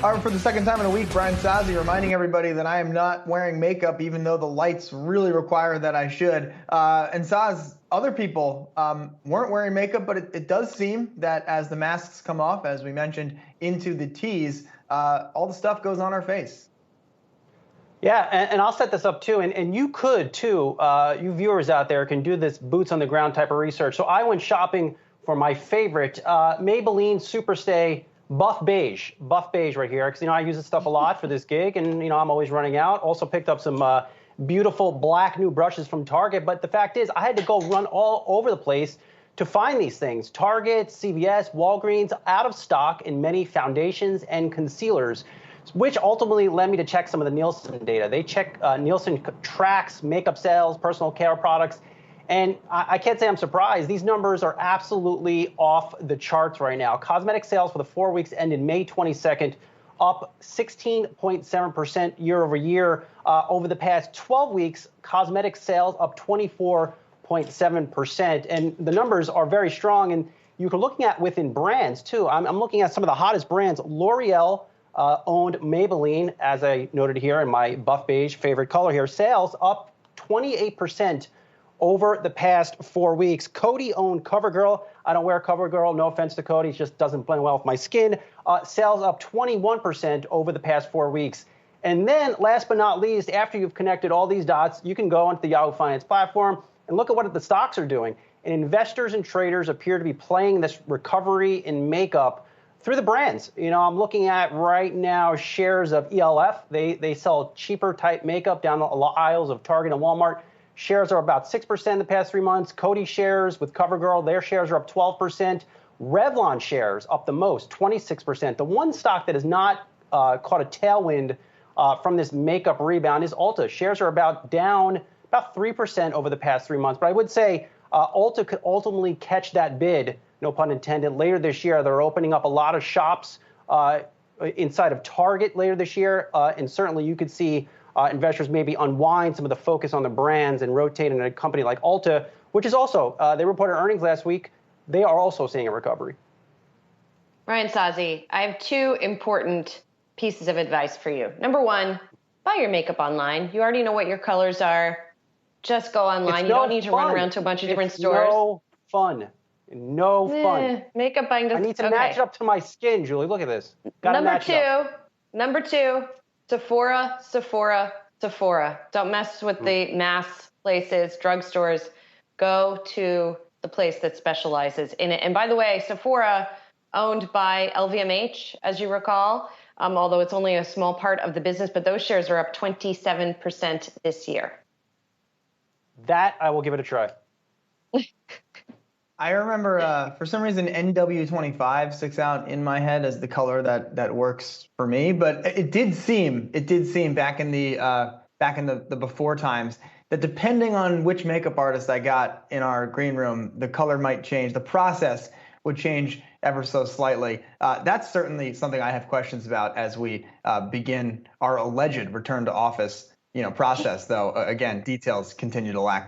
All right, for the second time in a week, Brian Sozzi reminding everybody that I am not wearing makeup, even though the lights really require that I should. And Soz, other people weren't wearing makeup, but it does seem that as the masks come off, as we mentioned, into the tees, all the stuff goes on our face. Yeah, and I'll set this up too, and you could too. You viewers out there can do this boots on the ground type of research. So I went shopping for my favorite Maybelline Superstay Buff Beige right here, because I use this stuff a lot for this gig, and I'm always running out. Also picked up some beautiful black new brushes from Target, but the fact is I had to go run all over the place to find these things. Target, CVS, Walgreens, out of stock in many foundations and concealers, which ultimately led me to check some of the Nielsen data. They check, Nielsen tracks makeup sales, personal care products, and I can't say I'm surprised. These numbers are absolutely off the charts right now. Cosmetic sales for the 4 weeks ended May 22nd, up 16.7% year over year. Over the past 12 weeks, cosmetic sales up 24.7%. And the numbers are very strong. And you can looking at within brands, too. I'm looking at some of the hottest brands. L'Oreal owned Maybelline, as I noted here in my buff beige favorite color here. Sales up 28% over the past 4 weeks. Coty owned CoverGirl. I don't wear CoverGirl. No offense to Coty. It just doesn't blend well with my skin. Sales up 21% over the past 4 weeks. And then, last but not least, after you've connected all these dots, you can go onto the Yahoo Finance platform and look at what the stocks are doing. And investors and traders appear to be playing this recovery in makeup through the brands. I'm looking at right now shares of ELF. They sell cheaper type makeup down the aisles of Target and Walmart. Shares are about 6% in the past 3 months. Coty shares with CoverGirl, their shares are up 12%. Revlon shares up the most, 26%. The one stock that has not caught a tailwind from this makeup rebound is Ulta. Shares are down about 3% over the past 3 months. But I would say Ulta could ultimately catch that bid, no pun intended, later this year. They're opening up a lot of shops inside of Target later this year. And certainly you could see investors maybe unwind some of the focus on the brands and rotate in a company like Ulta, which is also, they reported earnings last week. They are also seeing a recovery. Brian Sozzi, I have two important pieces of advice for you. Number one, buy your makeup online. You already know what your colors are. Just go online. You don't need to run around to a bunch of different stores. No fun. Makeup buying doesn't. I need to match it up to my skin, Julie. Look at this. Number two, Sephora. Don't mess with the mass places, drugstores. Go to the place that specializes in it. And by the way, Sephora, owned by LVMH, as you recall, although it's only a small part of the business, but those shares are up 27% this year. That I will give it a try. I remember, for some reason, NW25 sticks out in my head as the color that works for me. But it did seem back in the before times that depending on which makeup artist I got in our green room, the color might change. The process would change ever so slightly. That's certainly something I have questions about as we begin our alleged return to office, process. Though again, details continue to lack.